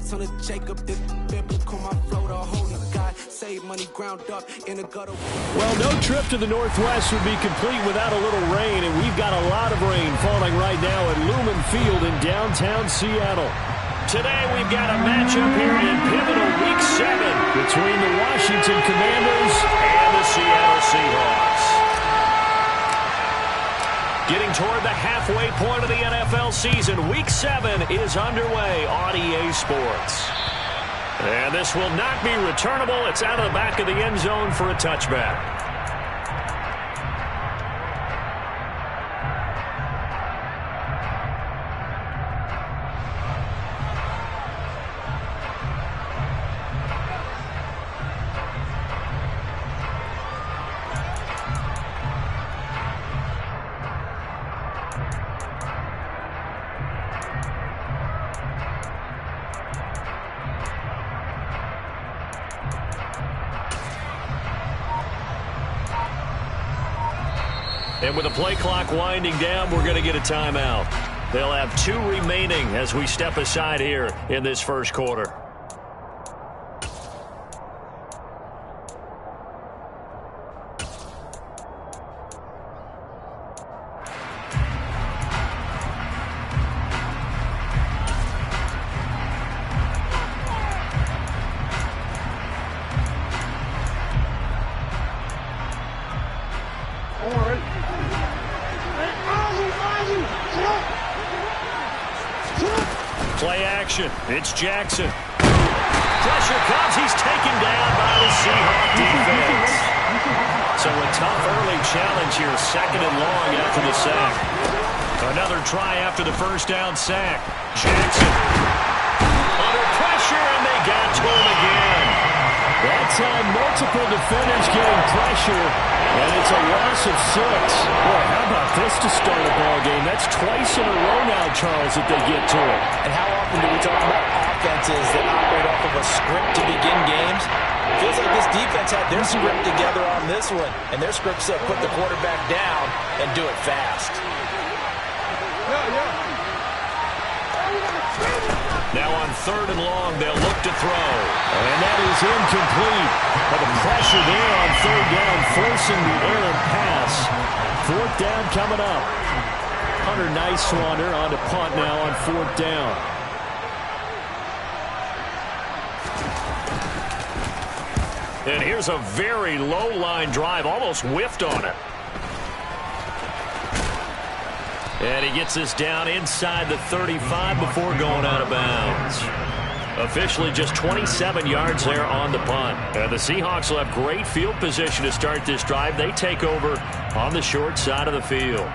son of Jacob, this biblical, my flow, the holy God, save money ground up in the gutter. Well, no trip to the Northwest would be complete without a little rain, and we've got a lot of rain falling right now at Lumen Field in downtown Seattle. Today we've got a matchup here in pivotal Week 7 between the Washington Commanders and the Seattle Seahawks. Getting toward the halfway point of the NFL season, Week 7 is underway on EA Sports. And this will not be returnable. It's out of the back of the end zone for a touchback. And with the play clock winding down, we're going to get a timeout. They'll have 2 remaining as we step aside here in this first quarter. Play action. It's Jackson. Pressure comes. He's taken down by the Seahawks defense. So a tough early challenge here. 2nd and long after the sack. Another try after the first down sack. Jackson under pressure, and they got to him again. That time, multiple defenders getting pressure, and it's a loss of 6. Boy, how about this to start a ball game? That's twice in a row now, Charles, that they get to it. And how often do we talk about offenses that operate off of a script to begin games? Feels like this defense had their script together on this one, and their script said put the quarterback down and do it fast. Now on 3rd and long, they'll look to throw. And that is incomplete. But the pressure there on 3rd down, forcing the errant pass. 4th down coming up. Hunter Nicewander on to punt now on 4th down. And here's a very low line drive, almost whiffed on it. And he gets this down inside the 35 before going out of bounds. Officially just 27 yards there on the punt. And the Seahawks will have great field position to start this drive. They take over on the short side of the field.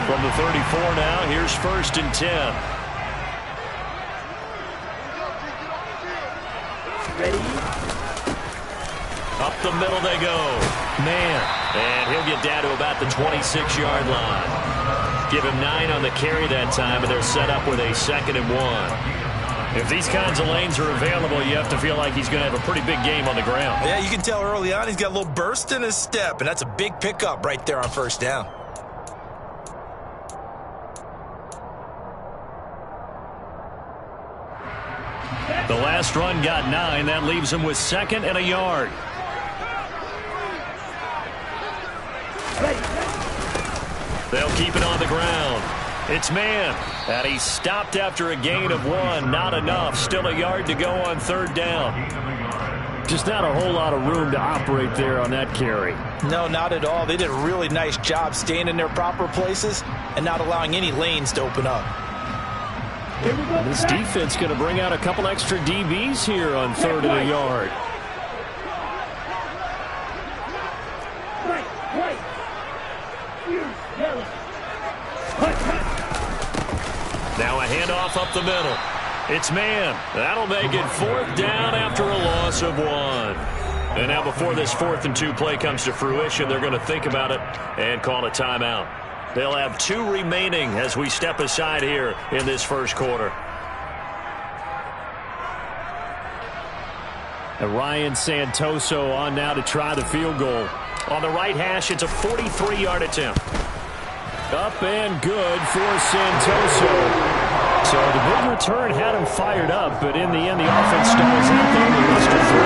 From the 34 now, here's 1st and 10. Ready? Up the middle they go. Man. And he'll get down to about the 26-yard line. Give him 9 on the carry that time, and they're set up with a 2nd and 1. If these kinds of lanes are available, you have to feel like he's going to have a pretty big game on the ground. Yeah, you can tell early on he's got a little burst in his step, and that's a big pickup right there on 1st down. The last run got 9. That leaves him with 2nd and a yard. They'll keep it on the ground. It's man. And he stopped after a gain of 1. Not enough. Still a yard to go on 3rd down. Just not a whole lot of room to operate there on that carry. No, not at all. They did a really nice job staying in their proper places and not allowing any lanes to open up. This defense going to bring out a couple extra DBs here on 3rd and a yard. Now a handoff up the middle. It's man. That'll make it 4th down after a loss of 1. And now before this 4th and 2 play comes to fruition, they're going to think about it and call a timeout. They'll have 2 remaining as we step aside here in this first quarter. And Ryan Santoso on now to try the field goal. On the right hash, it's a 43-yard attempt. Up and good for Santoso. So the big return had him fired up, but in the end, the offense stalls out there and lost to 3.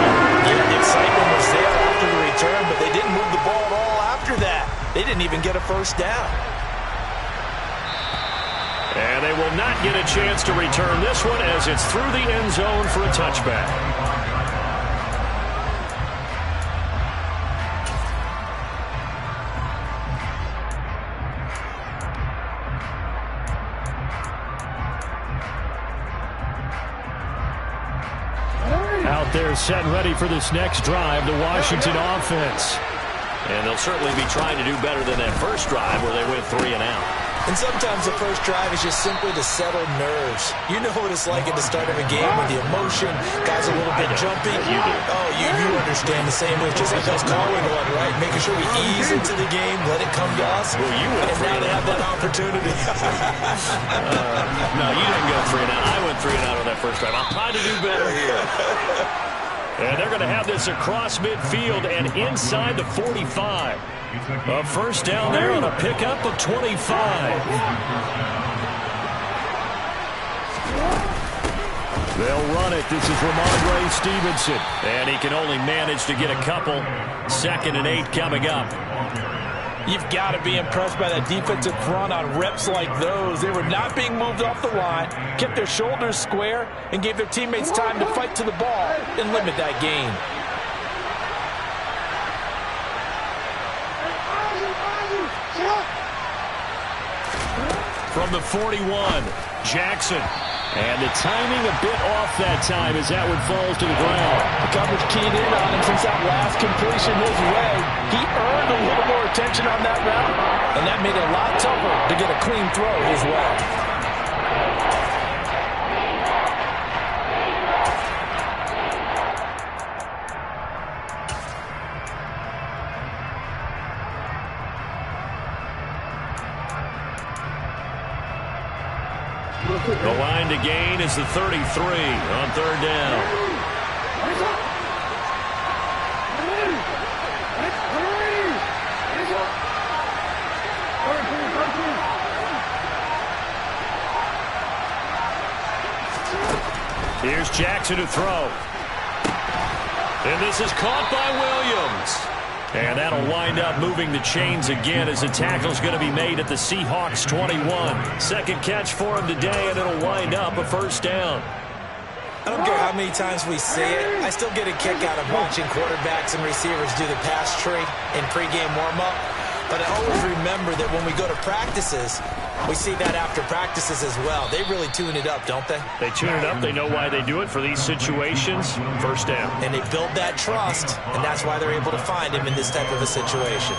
Yeah, the excitement was there after the return, but they didn't move the ball at all after that. They didn't even get a first down. And they will not get a chance to return this one as it's through the end zone for a touchback. Out there set and ready for this next drive, the Washington offense. And they'll certainly be trying to do better than that first drive where they went 3 and out. And sometimes the first drive is just simply to settle nerves. You know what it's like at the start of a game with the emotion, guys a little bit jumpy. You do. Oh, you understand the same way. It's just like us calling one, right? Making sure we ease into the game, let it come to us. Well, you went and now they have that opportunity. No, you didn't go 3 and out. I went 3 and out on that first drive. I'm trying to do better here. And they're going to have this across midfield and inside the 45. A first down there on a pickup of 25. They'll run it. This is Ramondre Stevenson. And he can only manage to get a couple. 2nd and 8 coming up. You've got to be impressed by that defensive front on reps like those. They were not being moved off the line, kept their shoulders square, and gave their teammates time to fight to the ball and limit that gain. From the 41, Jackson. And the timing a bit off that time as that one falls to the ground. The coverage keyed in on him since that last completion his way. He earned a little more attention on that route, and that made it a lot tougher to get a clean throw his way. The line to gain is the 33 on 3rd down. Here's Jackson to throw. And this is caught by Williams. And that'll wind up moving the chains again as the tackle's going to be made at the Seahawks 21. 2nd catch for him today, and it'll wind up a first down. I don't care how many times we say it, I still get a kick out of watching quarterbacks and receivers do the pass tree in pregame warm-up. But I always remember that when we go to practices, we see that after practices as well. They really tune it up, don't they? They tune it up. They know why they do it for these situations. First down. And they build that trust, and that's why they're able to find him in this type of a situation.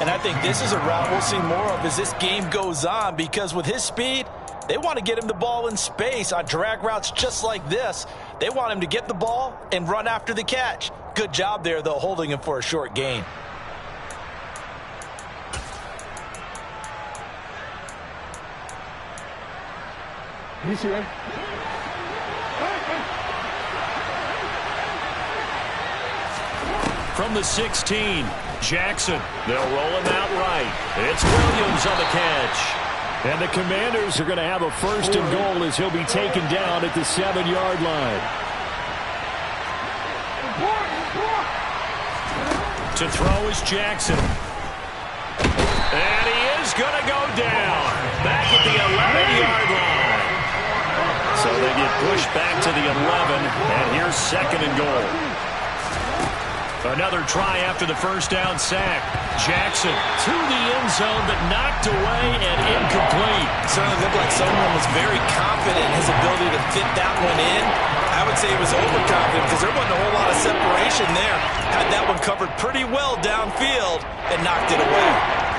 And I think this is a route we'll see more of as this game goes on, because with his speed, they want to get him the ball in space on drag routes just like this. They want him to get the ball and run after the catch. Good job there, though, holding him for a short gain. From the 16, Jackson. They'll roll him out right. It's Williams on the catch. And the Commanders are going to have a 1st and goal as he'll be taken down at the 7-yard line. To throw is Jackson. And he is going to go down. Back at the 11-yard line. So they get pushed back to the 11, and here's 2nd and goal. Another try after the first down sack. Jackson to the end zone, but knocked away and incomplete. Certainly looked like someone was very confident in his ability to fit that one in. I would say he was overconfident because there wasn't a whole lot of separation there. Had that one covered pretty well downfield and knocked it away.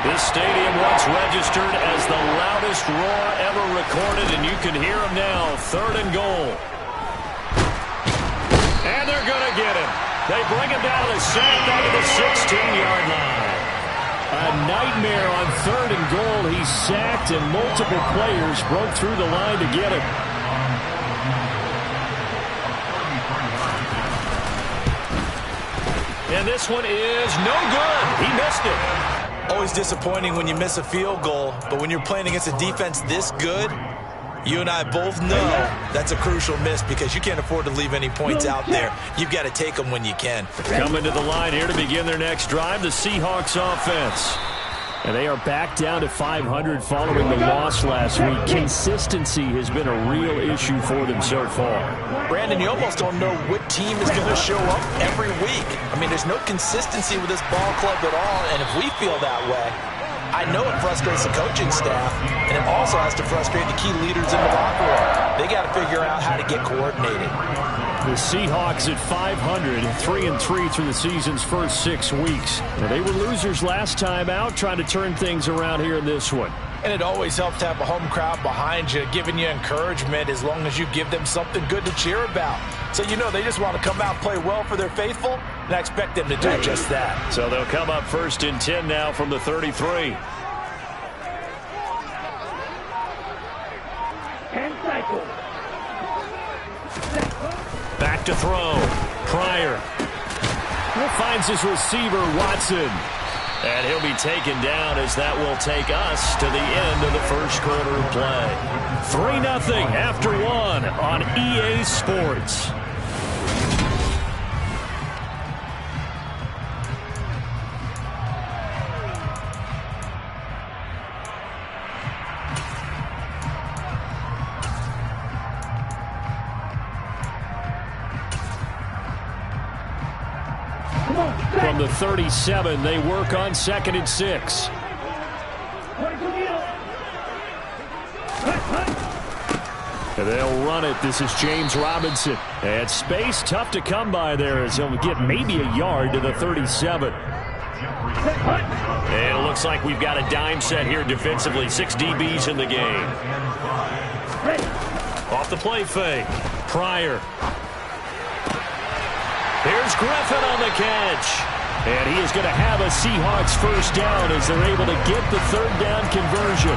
This stadium once registered as the loudest roar ever recorded, and you can hear him now. 3rd and goal. And they're going to get him. They bring him down to the sack down to the 16-yard line. A nightmare on 3rd and goal. He's sacked, and multiple players broke through the line to get him. And this one is no good. He missed it. Always disappointing when you miss a field goal, but when you're playing against a defense this good, you and I both know that's a crucial miss because you can't afford to leave any points out there. You've got to take them when you can. Coming to the line here to begin their next drive, the Seahawks offense. And they are back down to 500 following the loss last week. Consistency has been a real issue for them so far. Brandon, you almost don't know what team is going to show up every week. I mean, there's no consistency with this ball club at all, and if we feel that way, I know it frustrates the coaching staff, and it also has to frustrate the key leaders in the locker room. They got to figure out how to get coordinated. The Seahawks at 500, 3-3 through the season's first 6 weeks. Now, they were losers last time out, trying to turn things around here in this one. And it always helps to have a home crowd behind you, giving you encouragement as long as you give them something good to cheer about. So you know they just want to come out and play well for their faithful, and I expect them to do just that. So they'll come up 1st and 10 now from the 33. Back to throw. Pryor. Finds his receiver, Watson. And he'll be taken down as that will take us to the end of the first quarter of play. 3-0 after 1 on EA Sports. From the 37, they work on 2nd and 6. And they'll run it. This is James Robinson. And space tough to come by there as he'll get maybe a yard to the 37. And it looks like we've got a dime set here defensively. 6 DBs in the game. Off the play fake. Pryor. Here's Griffin on the catch. And he is going to have a Seahawks first down as they're able to get the 3rd down conversion.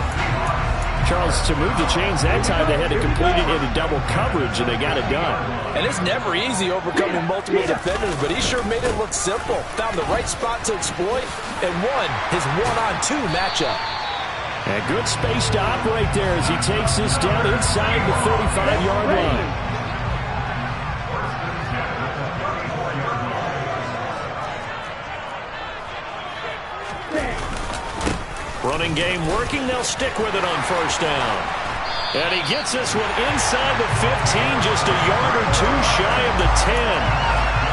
Charles, to move the chains that time, they had to complete it into double coverage, and they got it done. And it's never easy overcoming multiple defenders, but he sure made it look simple. Found the right spot to exploit and won his 1-on-2 matchup. And good space to operate there as he takes this down inside the 35-yard line. Running game working. They'll stick with it on 1st down. And he gets this one inside the 15, just a yard or 2 shy of the 10.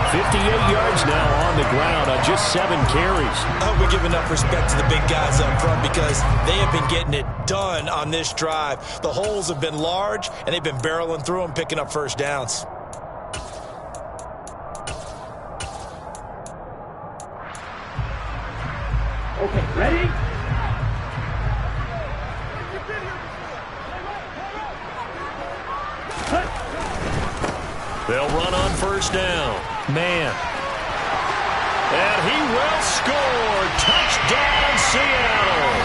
58 yards now on the ground on just 7 carries. I hope we give enough respect to the big guys up front because they have been getting it done on this drive. The holes have been large, and they've been barreling through them, picking up 1st downs. Okay, ready? They'll run on 1st down. Man. And he will score. Touchdown, Seattle.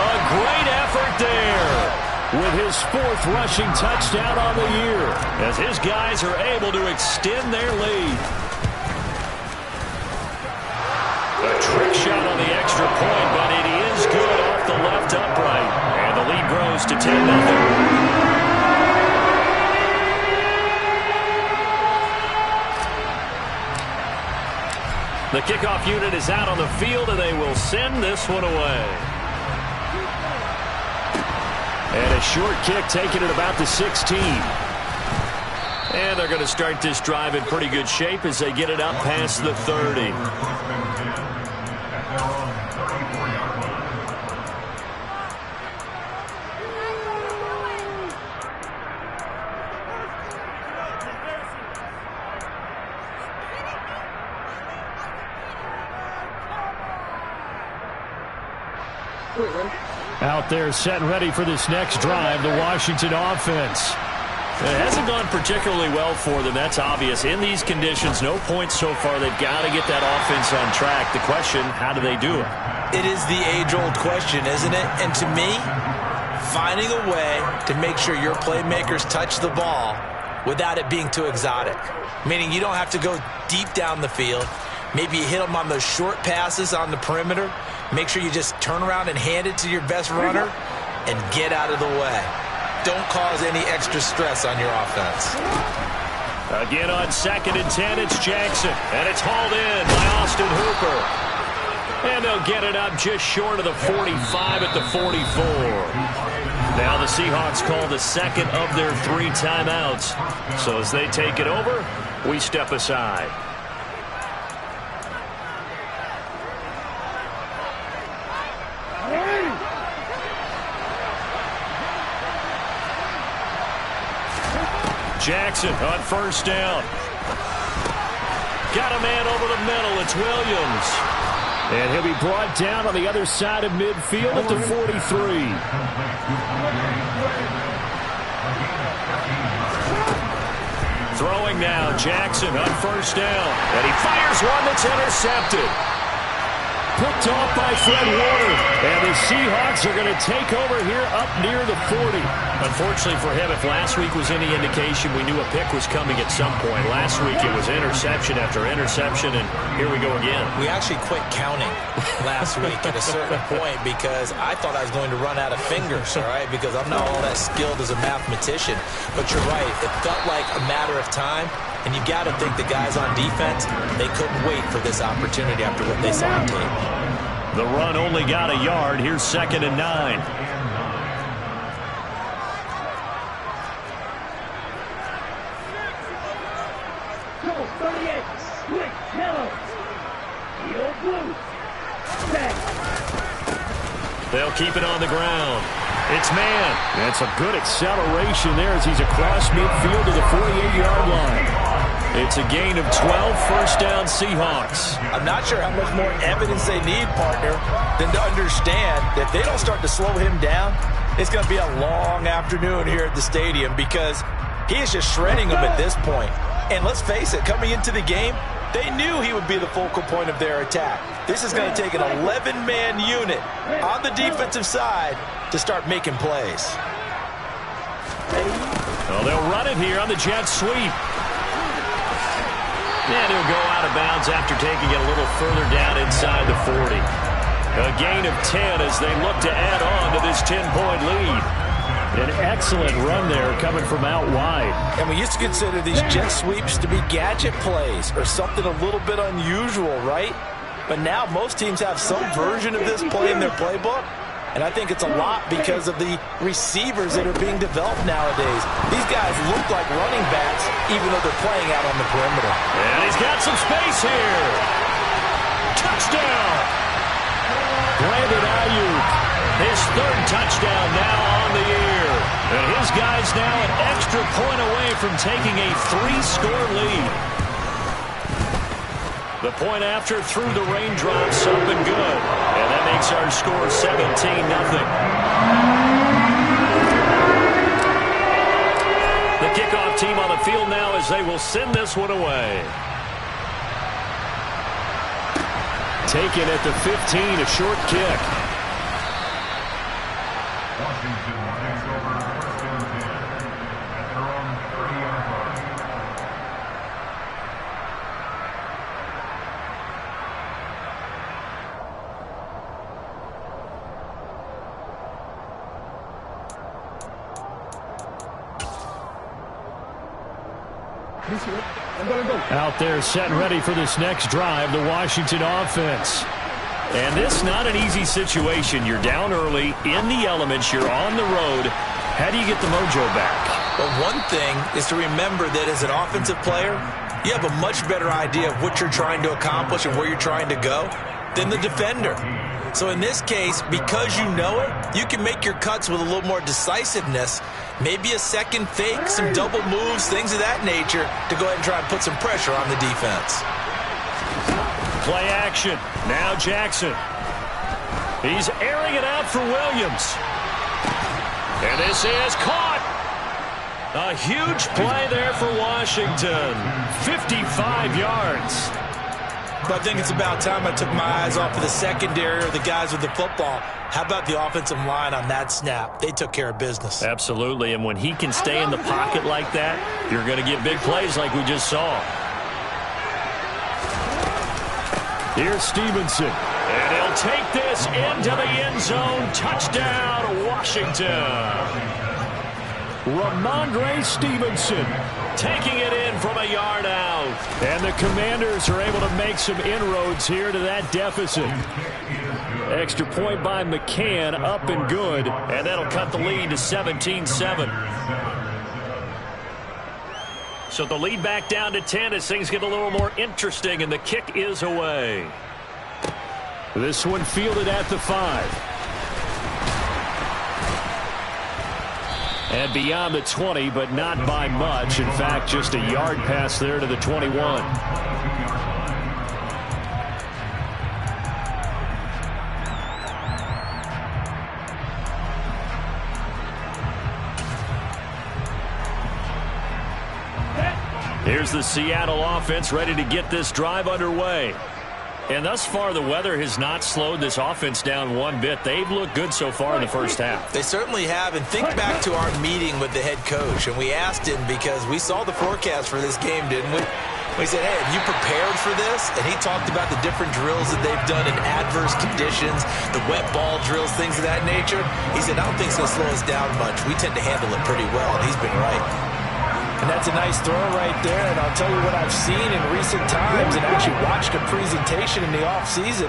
A great effort there with his 4th rushing touchdown on the year as his guys are able to extend their lead. A trick shot on the extra point, but it is good off the left upright. And the lead grows to 10-0. The kickoff unit is out on the field, and they will send this one away. And a short kick taken at about the 16. And they're going to start this drive in pretty good shape as they get it up past the 30. Out there set and ready for this next drive, the Washington offense. It hasn't gone particularly well for them. That's obvious. In these conditions, no points so far. They've got to get that offense on track. The question, how do they do it? It is the age-old question, isn't it? And to me, finding a way to make sure your playmakers touch the ball without it being too exotic. Meaning you don't have to go deep down the field. Maybe you hit them on those short passes on the perimeter. Make sure you just turn around and hand it to your best runner and get out of the way. Don't cause any extra stress on your offense. Again on 2nd and 10, it's Jackson. And it's hauled in by Austin Hooper. And they'll get it up just short of the 45 at the 44. Now the Seahawks call the second of their 3 timeouts. So as they take it over, we step aside. Jackson on 1st down. Got a man over the middle. It's Williams. And he'll be brought down on the other side of midfield at the 43. Throwing now, Jackson on 1st down. And he fires one that's intercepted. Picked off by Fred Warner. And the Seahawks are going to take over here up near the 40. Unfortunately for him, if last week was any indication, we knew a pick was coming at some point. Last week it was interception after interception, and here we go again. We actually quit counting last week at a certain point because I thought I was going to run out of fingers, all right, because I'm not all that skilled as a mathematician. But you're right. It felt like a matter of time, and you got to think the guys on defense, they couldn't wait for this opportunity after what they saw on tape. The run only got a yard. Here's 2nd and 9. They'll keep it on the ground. It's man. That's a good acceleration there as he's across midfield to the 48-yard line. It's a gain of 12, 1st down Seahawks. I'm not sure how much more evidence they need, partner, than to understand that if they don't start to slow him down, it's going to be a long afternoon here at the stadium because he is just shredding them at this point. And let's face it, coming into the game, they knew he would be the focal point of their attack. This is going to take an 11-man unit on the defensive side to start making plays. Well, they'll run it here on the jet sweep. And he'll go out of bounds after taking it a little further down inside the 40. A gain of 10 as they look to add on to this 10-point lead. An excellent run there coming from out wide. And we used to consider these jet sweeps to be gadget plays or something a little bit unusual, right? But now most teams have some version of this play in their playbook. And I think it's a lot because of the receivers that are being developed nowadays. These guys look like running backs even though they're playing out on the perimeter. And he's got some space here. Touchdown. Brandon Ayuk. His 3rd touchdown now on the year. And his guys now an extra point away from taking a 3-score lead. The point after through the raindrops up and good. And that makes our score 17-0. The kickoff team on the field now as they will send this one away. Taken at the 15, a short kick. Out there set and ready for this next drive, the Washington offense. And this not an easy situation. You're down early, in the elements, you're on the road. How do you get the mojo back? Well, one thing is to remember that as an offensive player, you have a much better idea of what you're trying to accomplish and where you're trying to go than the defender. So in this case, because you know it, you can make your cuts with a little more decisiveness. Maybe a second fake, some double moves, things of that nature to go ahead and try and put some pressure on the defense. Play action. Now Jackson. He's airing it out for Williams. And this is caught. A huge play there for Washington. 55 yards. But I think it's about time I took my eyes off of the secondary or the guys with the football. How about the offensive line on that snap? They took care of business. Absolutely, and when he can stay in the pocket like that, you're going to get big plays like we just saw. Here's Stevenson. And he'll take this into the end zone. Touchdown, Washington. Ramondre Stevenson taking it in from a yard out. And the Commanders are able to make some inroads here to that deficit. Extra point by McCann, up and good. And that'll cut the lead to 17-7. So the lead back down to 10 as things get a little more interesting, and the kick is away. This one fielded at the 5. And beyond the 20, but not by much. In fact, just a yard pass there to the 21. Here's the Seattle offense ready to get this drive underway. And thus far, the weather has not slowed this offense down one bit. They've looked good so far in the first half. They certainly have. And think back to our meeting with the head coach. And we asked him because we saw the forecast for this game, didn't we? We said, hey, have you prepared for this? And he talked about the different drills that they've done in adverse conditions, the wet ball drills, things of that nature. He said, I don't think it's going to slow us down much. We tend to handle it pretty well, and he's been right. And that's a nice throw right there. And I'll tell you what I've seen in recent times and actually watched a presentation in the offseason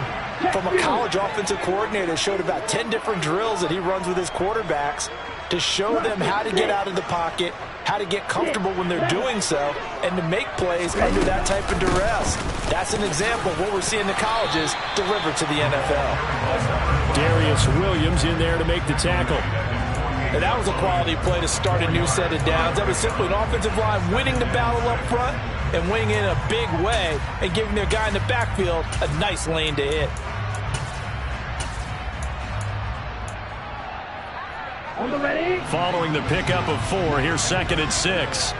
from a college offensive coordinator that showed about 10 different drills that he runs with his quarterbacks to show them how to get out of the pocket, how to get comfortable when they're doing so, and to make plays under that type of duress. That's an example of what we're seeing the colleges deliver to the NFL. Darius Williams in there to make the tackle. And that was a quality play to start a new set of downs. That was simply an offensive line winning the battle up front and winning in a big way and giving their guy in the backfield a nice lane to hit. Following the pickup of 4, here's 2nd and 6.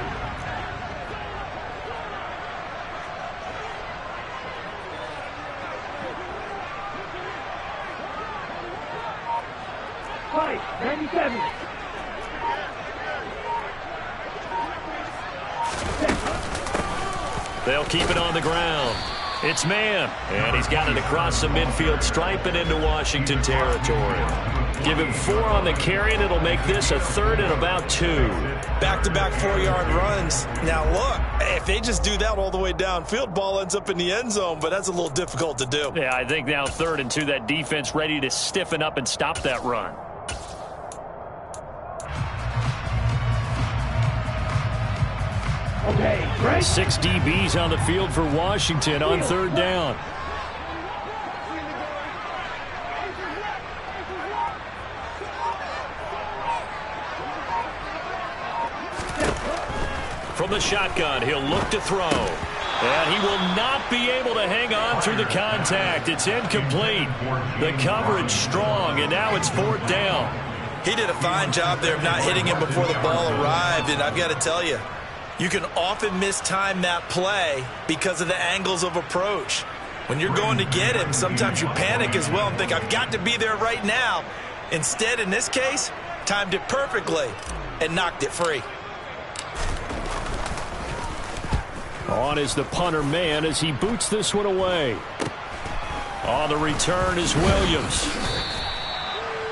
They'll keep it on the ground. It's man, and he's got it across the midfield stripe and into Washington territory. Give him 4 on the carry, and it'll make this a 3rd and about 2. Back-to-back 4-yard runs. Now, look, if they just do that all the way downfield, ball ends up in the end zone, but that's a little difficult to do. Yeah, I think now 3rd and 2, that defense ready to stiffen up and stop that run. Okay, break. 6 DBs on the field for Washington on 3rd down. From the shotgun, he'll look to throw. And he will not be able to hang on through the contact. It's incomplete. The coverage strong, and now it's 4th down. He did a fine job there of not hitting him before the ball arrived, and I've got to tell you, you can often mistime that play because of the angles of approach. When you're going to get him, sometimes you panic as well and think, I've got to be there right now. Instead, in this case, timed it perfectly and knocked it free. On is the punter man as he boots this one away. On the return is Williams.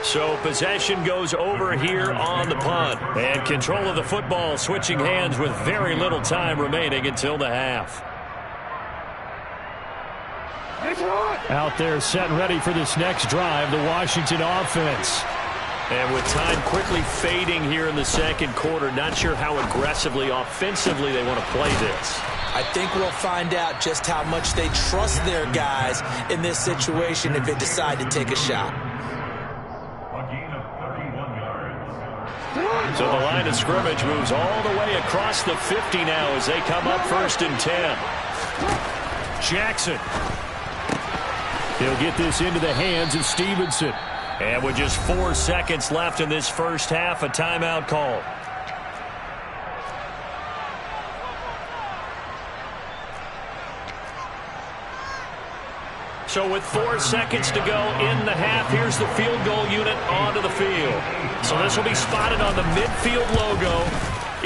So possession goes over here on the punt. And control of the football switching hands with very little time remaining until the half. Out there set and ready for this next drive, the Washington offense. And with time quickly fading here in the 2nd quarter, not sure how aggressively, offensively they want to play this. I think we'll find out just how much they trust their guys in this situation if they decide to take a shot. So the line of scrimmage moves all the way across the 50 now as they come up 1st and 10. Jackson. He'll get this into the hands of Stevenson. And with just 4 seconds left in this first half, a timeout call. So with 4 seconds to go in the half, here's the field goal unit onto the field. So this will be spotted on the midfield logo.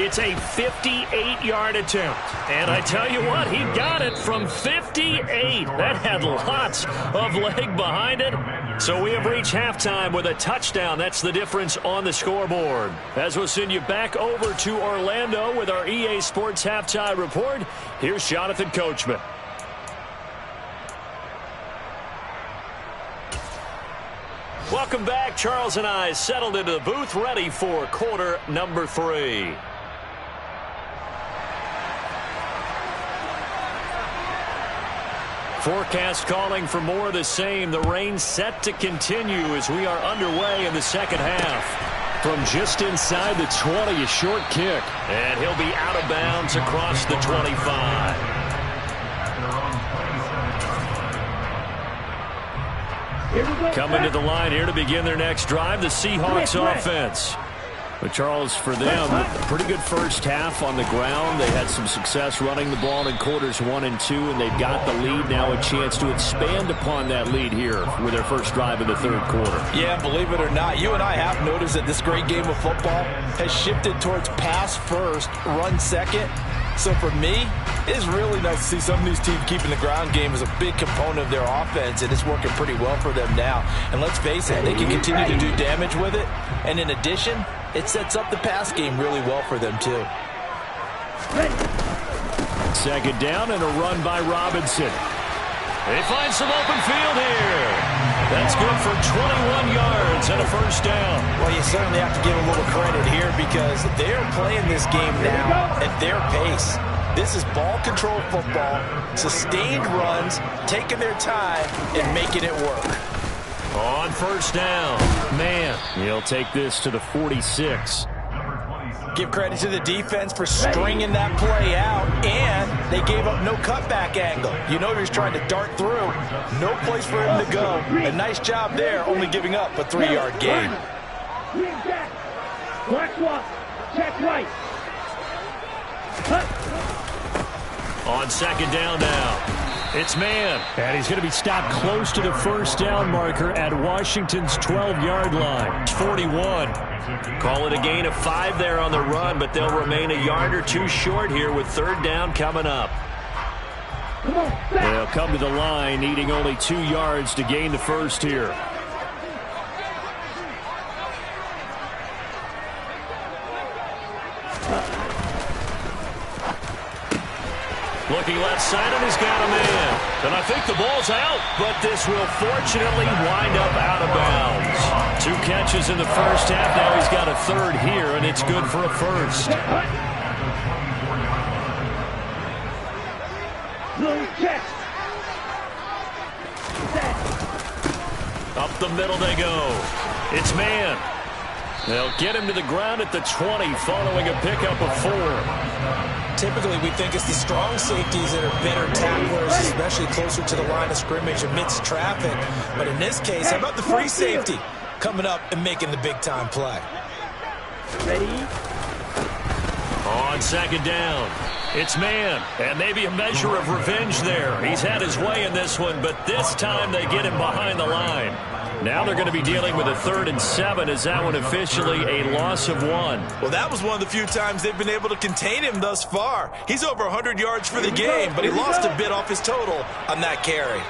It's a 58-yard attempt. And I tell you what, he got it from 58. That had lots of leg behind it. So we have reached halftime with a touchdown. That's the difference on the scoreboard. As we'll send you back over to Orlando with our EA Sports Halftime Report, here's Jonathan Coachman. Welcome back. Charles and I settled into the booth, ready for quarter number 3. Forecast calling for more of the same. The rain set to continue as we are underway in the second half. From just inside the 20, a short kick. And he'll be out of bounds across the 25. Coming to the line here to begin their next drive, the Seahawks offense. But Charles, for them, a pretty good first half on the ground. They had some success running the ball in quarters 1 and 2, and they've got the lead now, a chance to expand upon that lead here with their first drive in the third quarter. Yeah, believe it or not, you and I have noticed that this great game of football has shifted towards pass first, run second. So for me, it's really nice to see some of these teams keeping the ground game as a big component of their offense, and it's working pretty well for them now. And let's face it, they can continue to do damage with it. And in addition, it sets up the pass game really well for them, too. Second down and a run by Robinson. They find some open field here. That's good for 21 yards and a first down. Well, you certainly have to give a little credit here because they're playing this game now at their pace. This is ball control football, sustained runs, taking their time and making it work. On first down, man, he'll take this to the 46. Give credit to the defense for stringing that play out, and they gave up no cutback angle. You know he was trying to dart through. No place for him to go. A nice job there, only giving up a 3-yard gain. Check right. On second down now. It's man. And he's going to be stopped close to the first down marker at Washington's 12-yard line. 41. Call it a gain of 5 there on the run, but they'll remain a yard or 2 short here with third down coming up. They'll come to the line, needing only 2 yards to gain the first here. Looking left side, and he's got a man. And I think the ball's out, but this will fortunately wind up out of bounds. 2 catches in the first half. Now he's got a third here, and it's good for a first. Up the middle they go. It's man. They'll get him to the ground at the 20 following a pickup of 4. Typically, we think it's the strong safeties that are better tacklers, especially closer to the line of scrimmage amidst traffic. But in this case, how about the free safety coming up and making the big-time play? Ready? On second down, it's man. And maybe a measure of revenge there. He's had his way in this one, but this time they get him behind the line. Now they're going to be dealing with a 3rd and 7. Is that one officially a loss of 1? Well, that was one of the few times they've been able to contain him thus far. He's over 100 yards for the game, but he lost a bit off his total on that carry.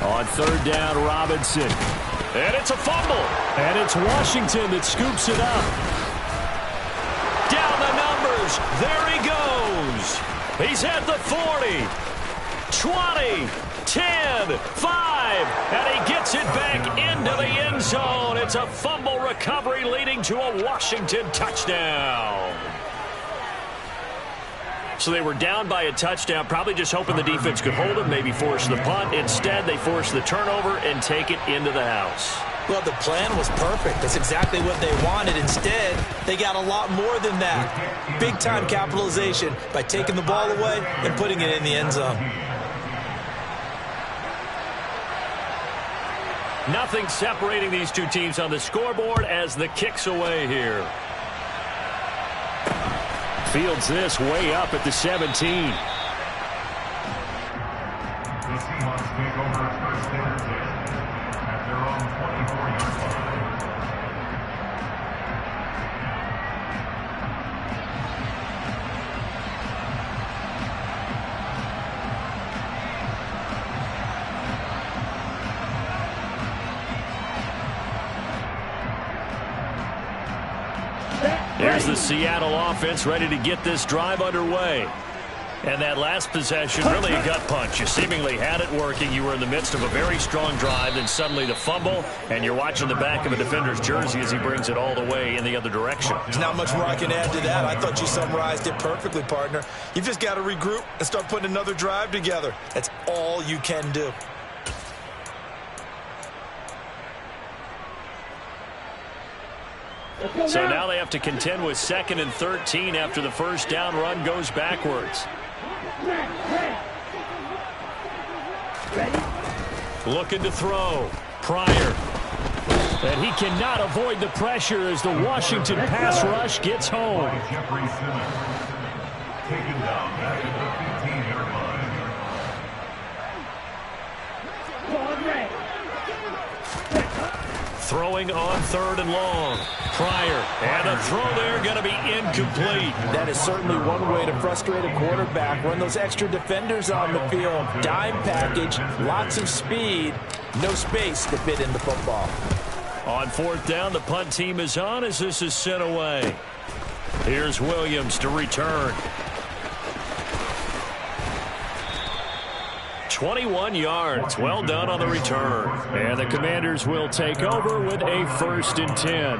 On third down, Robinson. And it's a fumble. And it's Washington that scoops it up. Down the numbers. There he goes. He's at the 40, 20, 10, 5, and he gets it back into the end zone. It's a fumble recovery leading to a Washington touchdown. So they were down by a touchdown, probably just hoping the defense could hold them, maybe force the punt. Instead, they force the turnover and take it into the house. Well, the plan was perfect. That's exactly what they wanted. Instead, they got a lot more than that. Big-time capitalization by taking the ball away and putting it in the end zone. Nothing separating these two teams on the scoreboard as the kick's away here. Fields this way up at the 17. The Seahawks take over first and 10 at their own 24-yard line. There's the Seattle offense ready to get this drive underway. And that last possession, really a gut punch. You seemingly had it working. You were in the midst of a very strong drive, then suddenly the fumble, and you're watching the back of a defender's jersey as he brings it all the way in the other direction. There's not much more I can add to that. I thought you summarized it perfectly, partner. You've just got to regroup and start putting another drive together. That's all you can do. So now they have to contend with 2nd and 13 after the first down run goes backwards. Looking to throw. Pryor. And he cannot avoid the pressure as the Washington pass rush gets home. Jeffrey Simmons taken down back at the 15-yard line. Throwing on 3rd and long. Pryor. And a throw there going to be incomplete. That is certainly one way to frustrate a quarterback. Run those extra defenders on the field. Dime package. Lots of speed. No space to fit in the football. On 4th down, the punt team is on as this is sent away. Here's Williams to return. 21 yards. Well done on the return. And the Commanders will take over with a 1st and 10.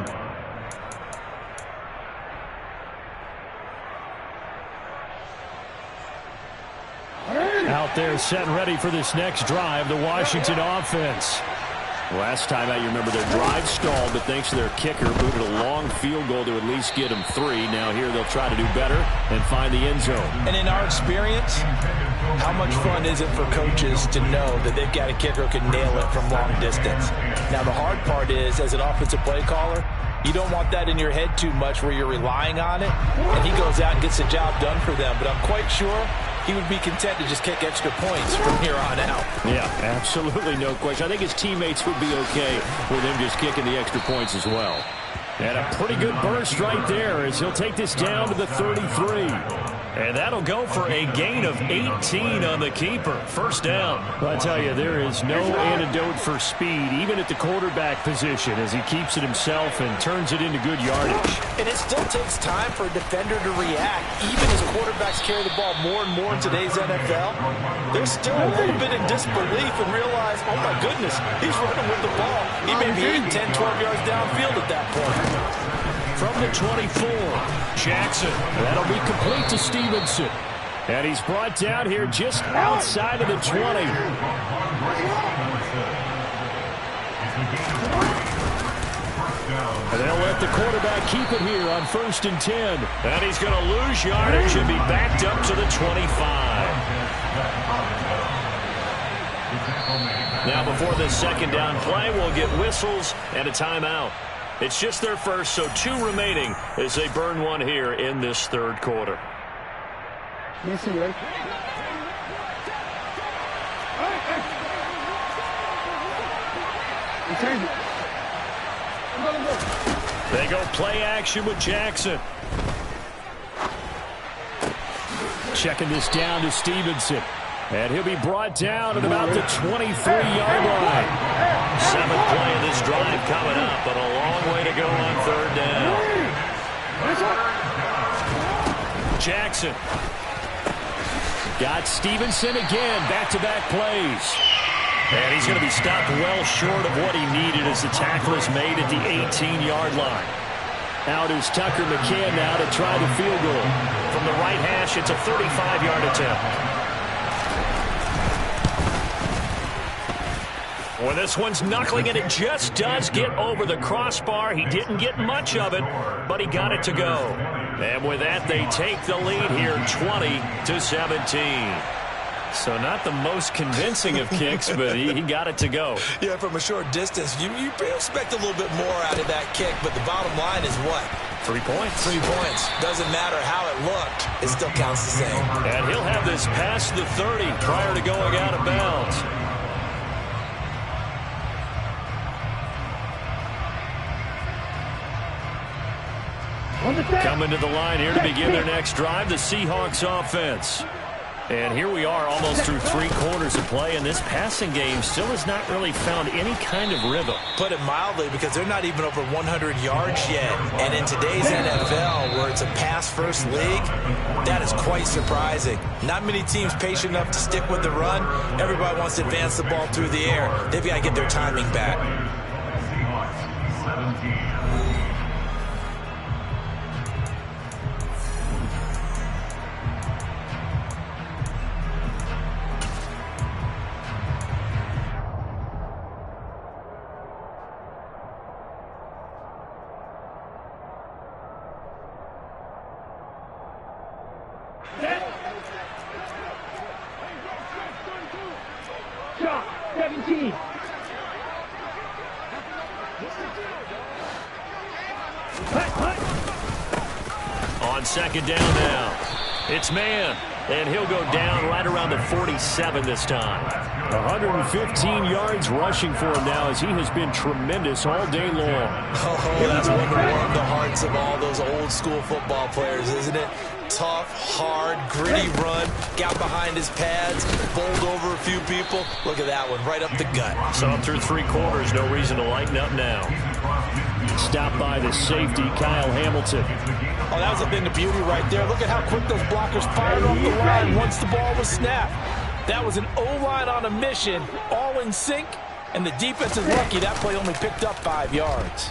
Out there set and ready for this next drive, the Washington offense. Last time out, you remember their drive stalled, but thanks to their kicker, booted a long field goal to at least get them 3. Now here they'll try to do better and find the end zone. And in our experience, how much fun is it for coaches to know that they've got a kicker who can nail it from long distance? Now the hard part is, as an offensive play caller, you don't want that in your head too much where you're relying on it, and he goes out and gets the job done for them. But I'm quite sure he would be content to just kick extra points from here on out. Yeah, absolutely no question. I think his teammates would be okay with him just kicking the extra points as well. And a pretty good burst right there as he'll take this down to the 33. And that'll go for a gain of 18 on the keeper. First down. Well, I tell you, there is no antidote for speed, even at the quarterback position, as he keeps it himself and turns it into good yardage. And it still takes time for a defender to react. Even as quarterbacks carry the ball more and more in today's NFL, they're still a little bit in disbelief and realize, oh my goodness, he's running with the ball. He may be 8, 10, 12 yards downfield at that point. From the 24, Jackson. That'll be complete to Stevenson. And he's brought down here just outside of the 20. And they'll let the quarterback keep it here on 1st and 10. And he's going to lose yardage and be backed up to the 25. Now before this 2nd down play, we'll get whistles and a timeout. It's just their first, so 2 remaining as they burn one here in this 3rd quarter. They go play action with Jackson. Checking this down to Stevenson. And he'll be brought down at about the 23-yard line. 7th play of this drive coming up, but a long way to go on 3rd down. Jackson. Got Stevenson again, back-to-back plays. And he's going to be stopped well short of what he needed as the tackle is made at the 18-yard line. Out is Tucker McCann now to try the field goal. From the right hash, it's a 35-yard attempt. Well, this one's knuckling, and it just does get over the crossbar. He didn't get much of it, but he got it to go. And with that, they take the lead here, 20-17. So not the most convincing of kicks, but he got it to go. Yeah, from a short distance, you expect a little bit more out of that kick, but the bottom line is what? 3 points. 3 points. Doesn't matter how it looked. It still counts the same. And he'll have this past the 30 prior to going out of bounds. Coming to the line here to begin their next drive, the Seahawks offense. And here we are almost through 3 quarters of play, and this passing game still has not really found any kind of rhythm. Put it mildly, because they're not even over 100 yards yet. And in today's NFL, where it's a pass-first league, that is quite surprising. Not many teams patient enough to stick with the run. Everybody wants to advance the ball through the air. They've got to get their timing back. Seahawks 17. Shot, 17. On second down now, it's man, and he'll go down right around the 47 this time. 115 yards rushing for him now, as he has been tremendous all day long. Oh, that's one to warm the hearts of all those old school football players, isn't it? Tough, hard, gritty run, got behind his pads, bowled over a few people. Look at that one, right up the gut. So up through 3 quarters, no reason to lighten up now. Stopped by the safety, Kyle Hamilton. Oh, that was a thing of beauty right there. Look at how quick those blockers fired off the line once the ball was snapped. That was an O-line on a mission, all in sync, and the defense is lucky that play only picked up 5 yards.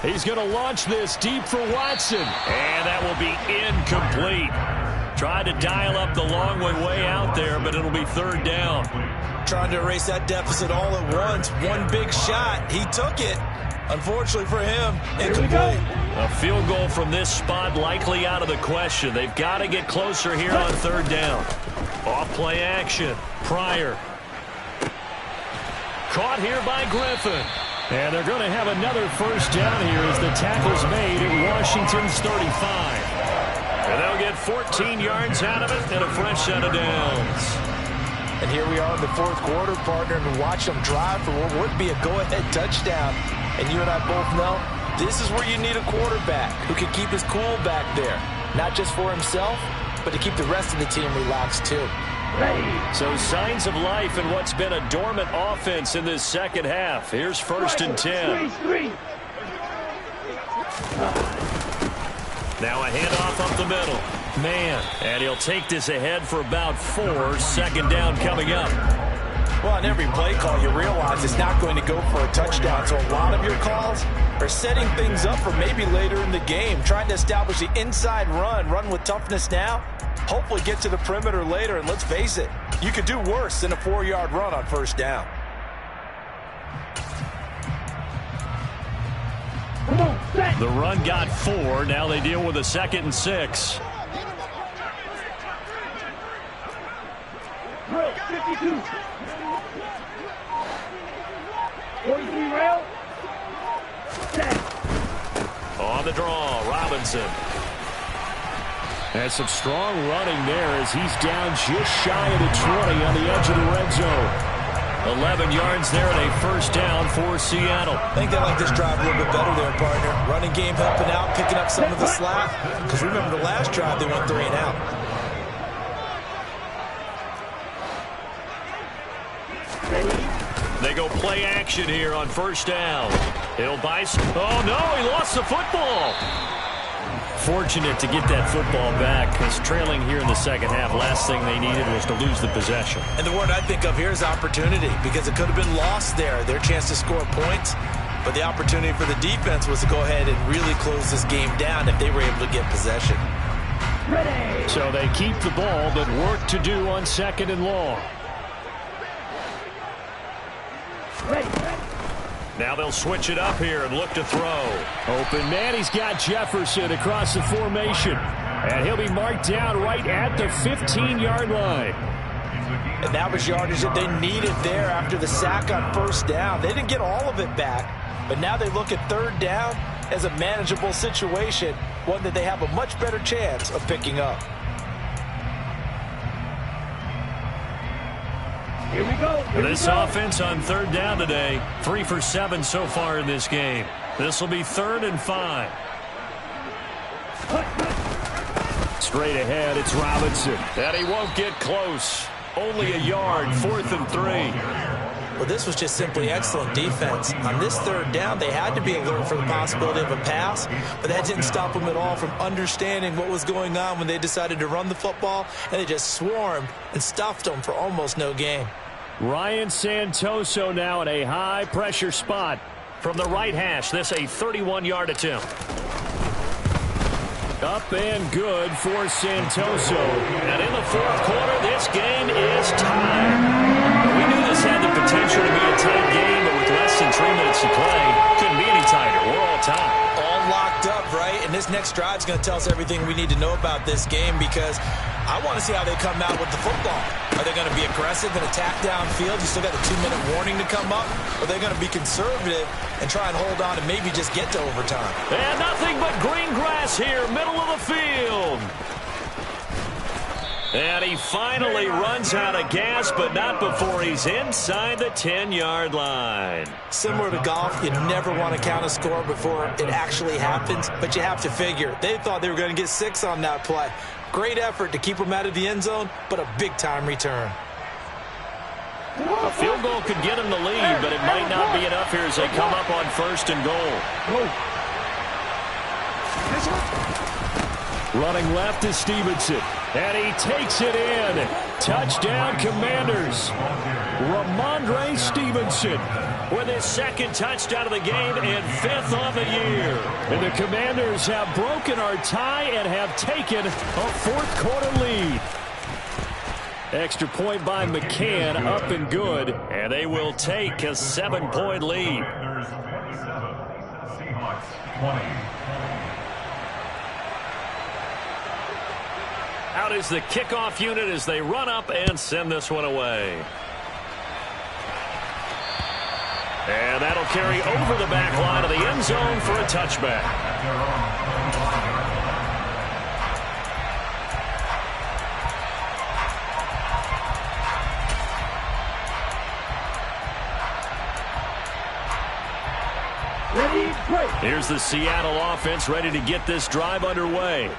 He's going to launch this deep for Watson, and that will be incomplete. Tried to dial up the long way out there, but it'll be 3rd down. Trying to erase that deficit all at once. One big shot. He took it. Unfortunately for him, incomplete. A field goal from this spot likely out of the question. They've got to get closer here on 3rd down. Off play action. Pryor. Caught here by Griffin. And they're going to have another 1st down here as the tackle's made at Washington's 35. And they'll get 14 yards out of it and a fresh set of downs. And here we are in the 4th quarter, partner, and watch them drive for what would be a go-ahead touchdown. And you and I both know this is where you need a quarterback who can keep his cool back there. Not just for himself, but to keep the rest of the team relaxed too. So signs of life in what's been a dormant offense in this second half. Here's 1st and 10. Now a handoff up the middle. Man, and he'll take this ahead for about 4. 2nd down coming up. Well, on every play call, you realize it's not going to go for a touchdown. So a lot of your calls are setting things up for maybe later in the game, trying to establish the inside run with toughness now. Hopefully get to the perimeter later, and let's face it, you could do worse than a 4-yard run on 1st down. The run got 4. Now they deal with a 2nd and 6. 52. 43 rail. Set. On the draw, Robinson. And some strong running there as he's down just shy of the 20 on the edge of the red zone. 11 yards there and a 1st down for Seattle. I think they like this drive a little bit better there, partner. Running game helping out, picking up some of the slack. Because remember the last drive, they went 3 and out. They go play action here on 1st down. He'll buy. Oh, no, he lost the football. Fortunate to get that football back, because trailing here in the 2nd half, last thing they needed was to lose the possession. And the word I think of here is opportunity, because it could have been lost there, their chance to score points. But the opportunity for the defense was to go ahead and really close this game down if they were able to get possession. Ready. So they keep the ball, but work to do on 2nd and long. Ready. Now they'll switch it up here and look to throw. Open man, he's got Jefferson across the formation. And he'll be marked down right at the 15-yard line. And that was yardage that they needed there after the sack on first down. They didn't get all of it back, but now they look at third down as a manageable situation, one that they have a much better chance of picking up. Here we go. This offense on third down today, 3 for 7 so far in this game. This will be 3rd and 5. Straight ahead, it's Robinson. And he won't get close. Only a yard, 4th and 3. Well, this was just simply excellent defense. On this third down, they had to be alert for the possibility of a pass, but that didn't stop them at all from understanding what was going on when they decided to run the football, and they just swarmed and stuffed them for almost no gain. Ryan Santoso now in a high-pressure spot. From the right hash, this a 31-yard attempt. Up and good for Santoso. And in the fourth quarter, this game is tied. We knew this had the potential to be a tight game, but with less than 3 minutes to play, couldn't be any tighter. We're all tied. All locked up, right? And this next drive is going to tell us everything we need to know about this game, because I want to see how they come out with the football. Are they going to be aggressive and attack downfield? You still got a 2-minute warning to come up? Or are they going to be conservative and try and hold on and maybe just get to overtime? And nothing but green grass here, middle of the field. And he finally runs out of gas, but not before he's inside the 10-yard line. Similar to golf, you never want to count a score before it actually happens, but you have to figure. They thought they were going to get 6 on that play. Great effort to keep them out of the end zone, but a big-time return. A field goal could get them the lead, but it might not be enough here as they come up on 1st and goal. Running left is Stevenson, and he takes it in. Touchdown, Commanders. Ramondre Stevenson with his 2nd touchdown of the game and 5th on the year. And the Commanders have broken our tie and have taken a 4th quarter lead. Extra point by McCann, up and good, and they will take a 7-point lead. Seahawks 20. Out is the kickoff unit as they run up and send this one away. And that'll carry over the back line of the end zone for a touchback. Here's the Seattle offense ready to get this drive underway.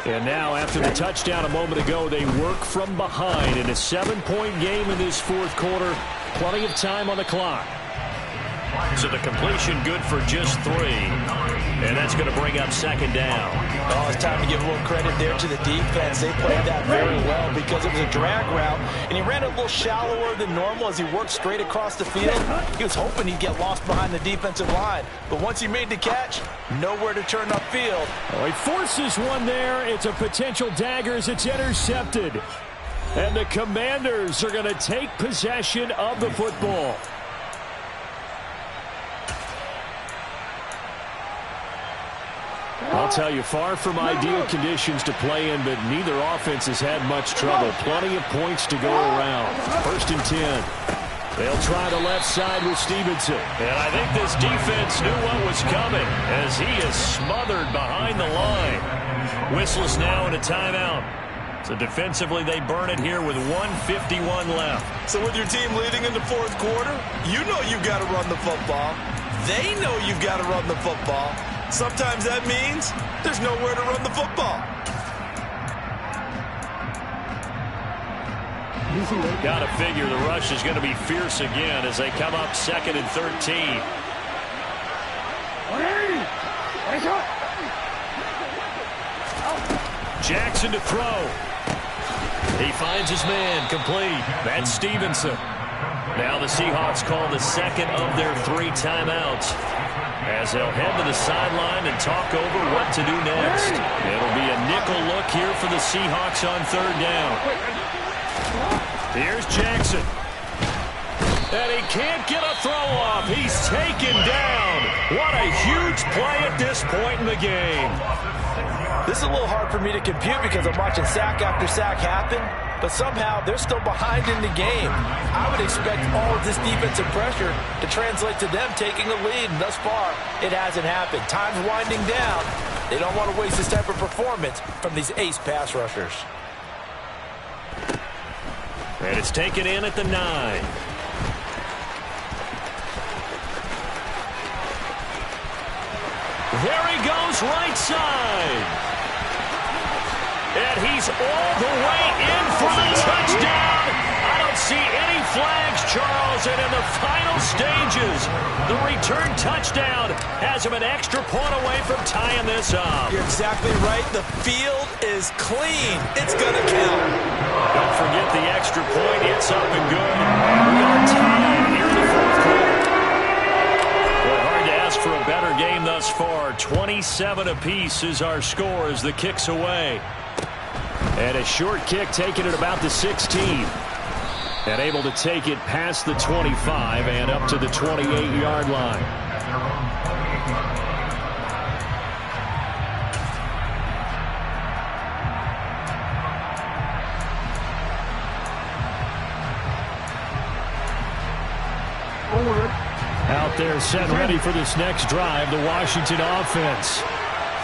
And now, after the touchdown a moment ago, they work from behind in a 7-point game in this 4th quarter. Plenty of time on the clock. So the completion good for just 3. And that's going to bring up 2nd down. Oh, it's time to give a little credit there to the defense. They played that very well because it was a drag route, and he ran a little shallower than normal as he worked straight across the field. He was hoping he'd get lost behind the defensive line, but once he made the catch, nowhere to turn upfield. Oh, he forces one there. It's a potential dagger as it's intercepted. And the Commanders are going to take possession of the football. I'll tell you, far from ideal conditions to play in, but neither offense has had much trouble. Plenty of points to go around. 1st and 10. They'll try the left side with Stevenson. And I think this defense knew what was coming as he is smothered behind the line. Whistles now in a timeout. So defensively, they burn it here with 1:51 left. So with your team leading in the 4th quarter, you know you've got to run the football. They know you've got to run the football. Sometimes that means there's nowhere to run the football. Got to figure the rush is going to be fierce again as they come up 2nd and 13. Jackson to throw. He finds his man, complete. That's Stevenson. Now the Seahawks call the 2nd of their 3 timeouts as they'll head to the sideline and talk over what to do next. It'll be a nickel look here for the Seahawks on 3rd down. Here's Jackson. And he can't get a throw off. He's taken down. What a huge play at this point in the game. This is a little hard for me to compute because I'm watching sack after sack happen. but somehow they're still behind in the game. I would expect all of this defensive pressure to translate to them taking a lead, and thus far, it hasn't happened. Time's winding down. They don't want to waste this type of performance from these ace pass rushers. And it's taken in at the 9. There he goes, right side. And he's all the way in for the touchdown. I don't see any flags, Charles. And in the final stages, the return touchdown has him an extra point away from tying this up. You're exactly right. The field is clean. It's going to count. Don't forget the extra point. It's up and good. We are tied here in the fourth quarter. Well, hard to ask for a better game thus far. 27 apiece is our score as the kick's away. And a short kick taken at about the 16. And able to take it past the 25 and up to the 28-yard line. Out there set ready for this next drive, the Washington offense.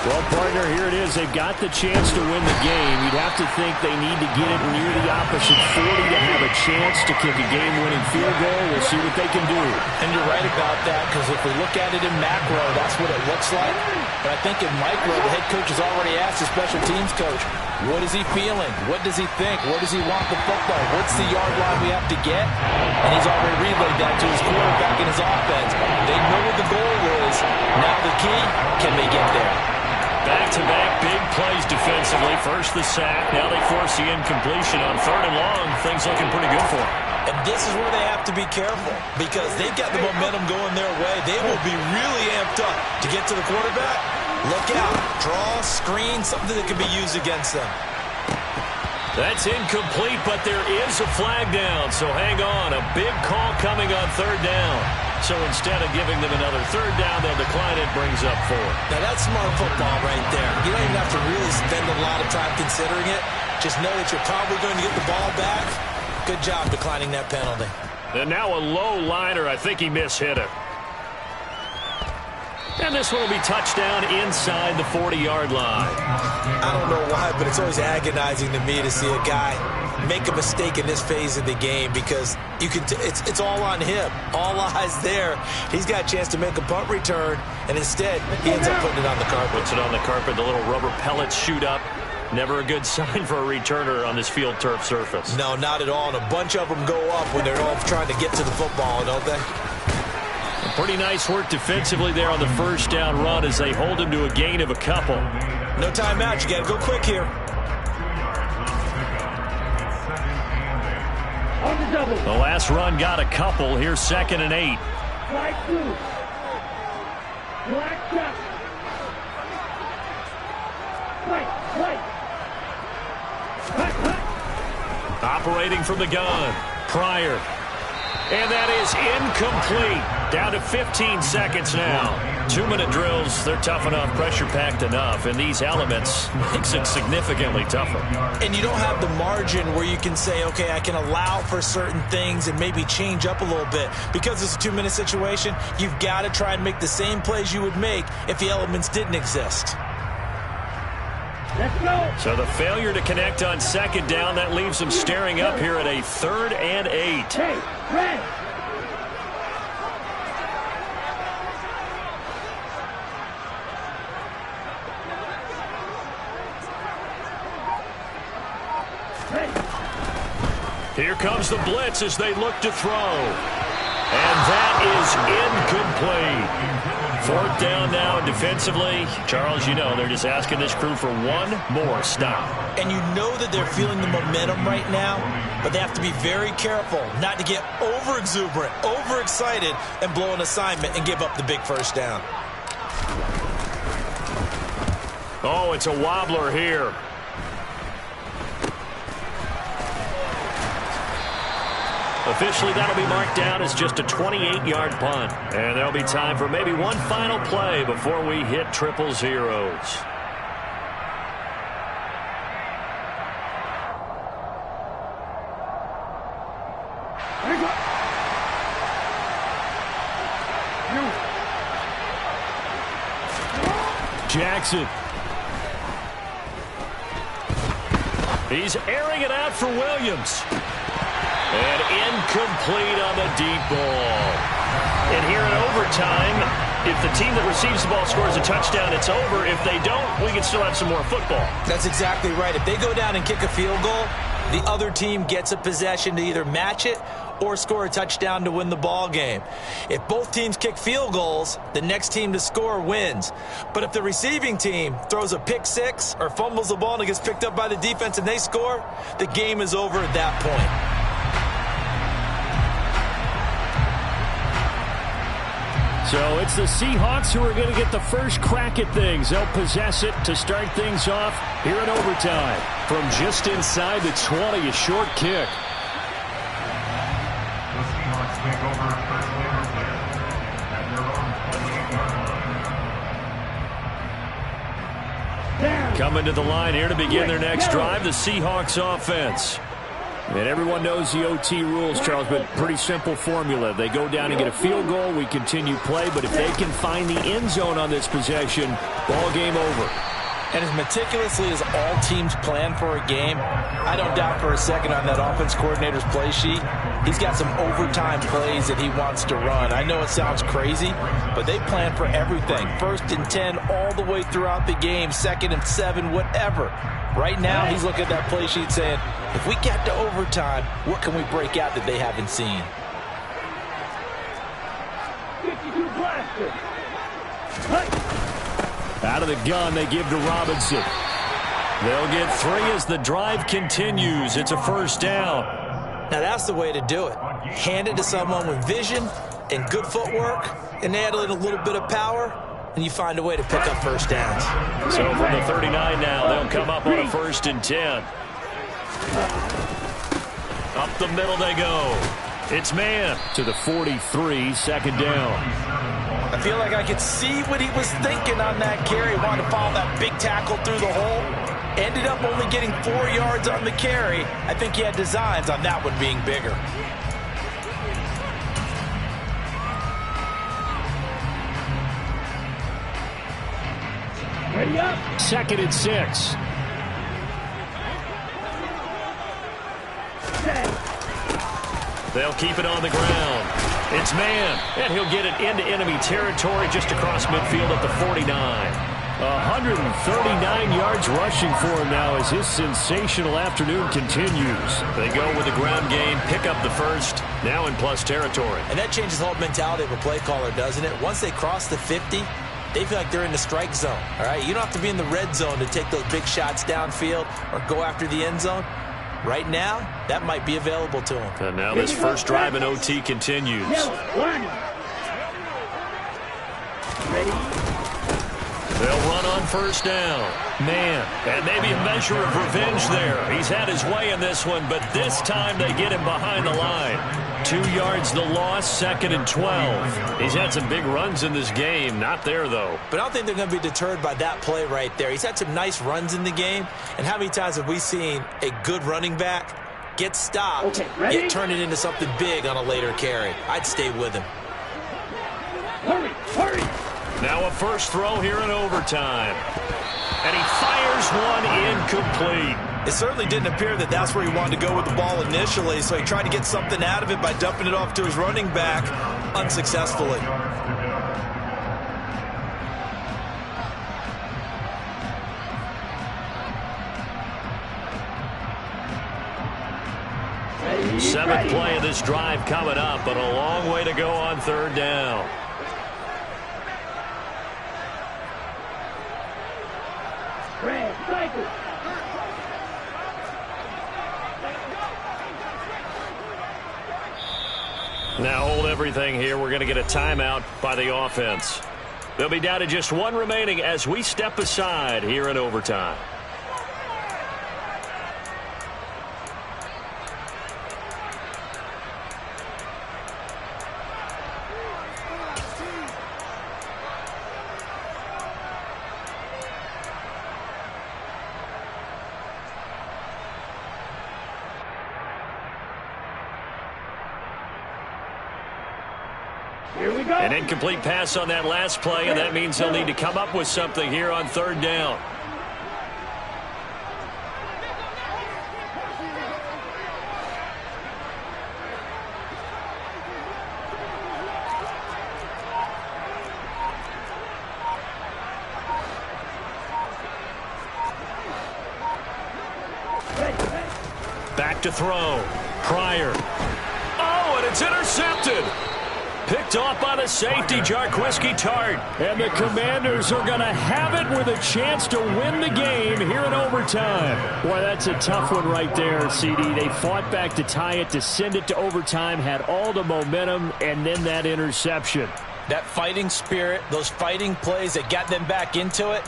Well, partner, here it is. They've got the chance to win the game. You'd have to think they need to get it near the opposite 40 to have a chance to kick a game-winning field goal. We'll see what they can do. And you're right about that, because if we look at it in macro, that's what it looks like. But I think in micro, the head coach has already asked the special teams coach, what is he feeling? What does he think? Where does he want the football? What's the yard line we have to get? And he's already relayed that to his quarterback and his offense. They know what the goal is. Now the key, can they get there? Back-to-back big plays defensively. First the sack. Now they force the incompletion on 3rd and long. Things looking pretty good for them. And this is where they have to be careful, because they've got the momentum going their way. They will be really amped up to get to the quarterback. Look out. Draw, screen, something that can be used against them. That's incomplete, but there is a flag down. So hang on. A big call coming on 3rd down. So instead of giving them another 3rd down, they'll decline it, brings up 4. Now that's smart football right there. You don't even have to really spend a lot of time considering it. Just know that you're probably going to get the ball back. Good job declining that penalty. And now a low liner. I think he mishit it. And this one will be touchdown inside the 40-yard line. I don't know why, but it's always agonizing to me to see a guy make a mistake in this phase of the game, because you can it's all on him. All eyes there. He's got a chance to make a punt return, and instead he ends up putting it on the carpet. Puts it on the carpet. The little rubber pellets shoot up. Never a good sign for a returner on this field turf surface. No, not at all. And a bunch of them go up when they're all trying to get to the football, don't they? Pretty nice work defensively there on the first down run as they hold him to a gain of a couple. No timeout. You got to go quick here. On the double. The last run got a couple. Here's 2nd and 8. Flag 2. Black shot. Right. Operating from the gun. Pryor. And that is incomplete. Down to 15 seconds now. 2-minute drills, they're tough enough, pressure-packed enough, and these elements makes it significantly tougher. And you don't have the margin where you can say, okay, I can allow for certain things and maybe change up a little bit. Because it's a 2-minute situation, you've got to try and make the same plays you would make if the elements didn't exist. Let's go. So the failure to connect on 2nd down, that leaves them staring up here at a 3rd and 8. Hey, red. Here comes the blitz as they look to throw. And that is incomplete. 4th down now defensively. Charles, you know, they're just asking this crew for one more stop. And you know that they're feeling the momentum right now, but they have to be very careful not to get over-exuberant, overexcited, and blow an assignment and give up the big first down. Oh, it's a wobbler here. Officially, that'll be marked down as just a 28-yard punt. And there'll be time for maybe one final play before we hit triple zeros. Jackson. He's airing it out for Williams. And incomplete on the deep ball. And here in overtime, if the team that receives the ball scores a touchdown, it's over. If they don't, we can still have some more football. That's exactly right. If they go down and kick a field goal, the other team gets a possession to either match it or score a touchdown to win the ball game. If both teams kick field goals, the next team to score wins. But if the receiving team throws a pick six or fumbles the ball and it gets picked up by the defense and they score, the game is over at that point. So it's the Seahawks who are going to get the first crack at things. They'll possess it to start things off here in overtime. From just inside the 20, a short kick. The Seahawks take over first down at their own 28-yard line. Coming to the line here to begin their next drive, the Seahawks offense. And everyone knows the OT rules, Charles, but pretty simple formula. They go down and get a field goal, we continue play, but if they can find the end zone on this possession, ball game over. And as meticulously as all teams plan for a game, I don't doubt for a second on that offense coordinator's play sheet, he's got some overtime plays that he wants to run. I know it sounds crazy, but they plan for everything. 1st and 10 all the way throughout the game, 2nd and 7, whatever. Right now, he's looking at that play sheet saying, if we get to overtime, what can we break out that they haven't seen? 52 blaster. Out of the gun, they give to Robinson. They'll get 3 as the drive continues. It's a first down. Now, that's the way to do it. Hand it to someone with vision and good footwork, and add in a little bit of power, and you find a way to pick up first downs. So from the 39 now, they'll come up on a 1st and 10. Up the middle they go. It's man to the 43, 2nd down. I feel like I could see what he was thinking on that carry. Wanted to follow that big tackle through the hole. Ended up only getting 4 yards on the carry. I think he had designs on that one being bigger. Ready up. 2nd and 6. They'll keep it on the ground. It's man, and he'll get it into enemy territory just across midfield at the 49. 139 yards rushing for him now as his sensational afternoon continues. They go with the ground game, pick up the first, now in plus territory. And that changes the whole mentality of a play caller, doesn't it? Once they cross the 50, they feel like they're in the strike zone, all right? You don't have to be in the red zone to take those big shots downfield or go after the end zone. Right now, that might be available to them. And now this first drive in OT continues. Ready. They'll run on first down. Man, and maybe a measure of revenge there. He's had his way in this one, but this time they get him behind the line. 2 yards the loss, 2nd and 12. He's had some big runs in this game. Not there, though. But I don't think they're going to be deterred by that play right there. He's had some nice runs in the game. And how many times have we seen a good running back get stopped, yet turn it into something big on a later carry? I'd stay with him. Hurry, hurry. Now a first throw here in overtime. And he fires one incomplete. It certainly didn't appear that that's where he wanted to go with the ball initially, so he tried to get something out of it by dumping it off to his running back unsuccessfully. Seventh play of this drive coming up, but a long way to go on 3rd down. Red, cycle. Now hold everything here. We're going to get a timeout by the offense. They'll be down to just 1 remaining as we step aside here in overtime. Here we go. An incomplete pass on that last play, and that means he'll need to come up with something here on third down. Back to throw. Pryor. Oh, and it's intercepted. Picked off by the safety, Jarquiski Tart. And the Commanders are going to have it with a chance to win the game here in overtime. Boy, that's a tough one right there, CD. They fought back to tie it, to send it to overtime, had all the momentum, and then that interception. That fighting spirit, those fighting plays that got them back into it,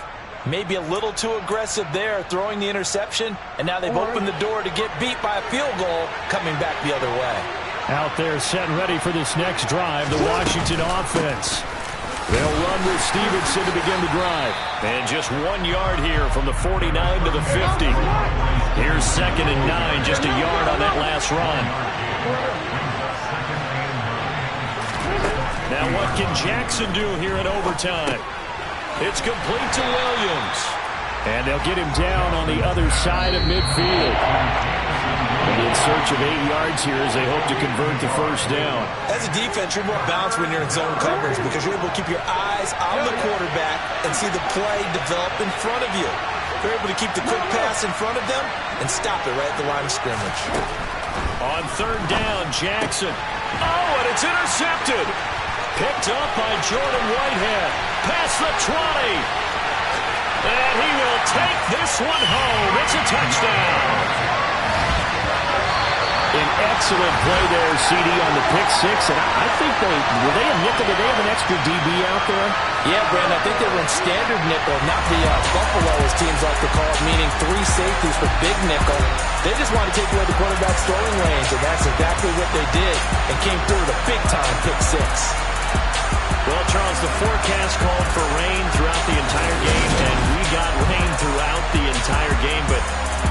maybe a little too aggressive there, throwing the interception, and now they've opened the door to get beat by a field goal coming back the other way. Out there set ready for this next drive, the Washington offense. They'll run with Stevenson to begin the drive. And just 1 yard here from the 49 to the 50. Here's 2nd and 9, just a yard on that last run. Now what can Jackson do here in overtime? It's complete to Williams. And they'll get him down on the other side of midfield. And in search of 8 yards here as they hope to convert the first down. As a defense, you're more balanced when you're in zone coverage because you're able to keep your eyes on the quarterback and see the play develop in front of you. You're able to keep the quick pass in front of them and stop it right at the line of scrimmage. On third down, Jackson. Oh, and it's intercepted. Picked up by Jordan Whitehead. Past the 20. And he will take this one home. It's a touchdown. An excellent play there, CD, on the pick six. And I think were they a nickel? Did they have an extra DB out there? Yeah, Brandon, I think they were in standard nickel, not the Buffalo, as teams like to call it, meaning 3 safeties for big nickel. They just want to take away the quarterback's throwing range, and that's exactly what they did, and came through with a big-time pick six. Well, Charles, the forecast called for rain throughout the entire game, and we got rain throughout the entire game. But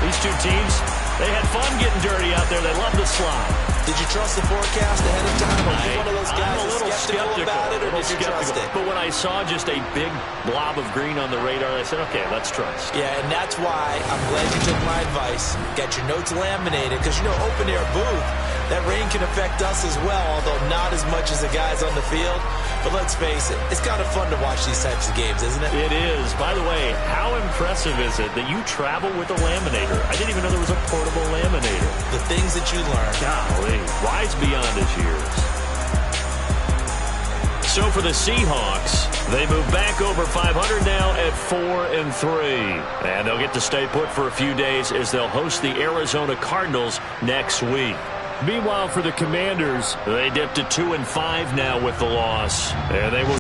these two teams, they had fun getting dirty out there. They love the slide. Did you trust the forecast ahead of time? Or were you one of those guys I'm a little skeptical about it, or did you trust it? But when I saw just a big blob of green on the radar, I said, okay, let's trust. Yeah, and that's why I'm glad you took my advice. Got your notes laminated, because, open-air booth, that rain can affect us as well, although not as much as the guys on the field. But let's face it, it's kind of fun to watch these types of games, isn't it? It is. By the way, how impressive is it that you travel with a laminator? I didn't even know there was a portable laminator. The things that you learn. Golly, wise beyond his years. So for the Seahawks, they move back over 500 now at 4-3. And they'll get to stay put for a few days as they'll host the Arizona Cardinals next week. Meanwhile, for the Commanders, they dipped to 2-5 now with the loss. And they will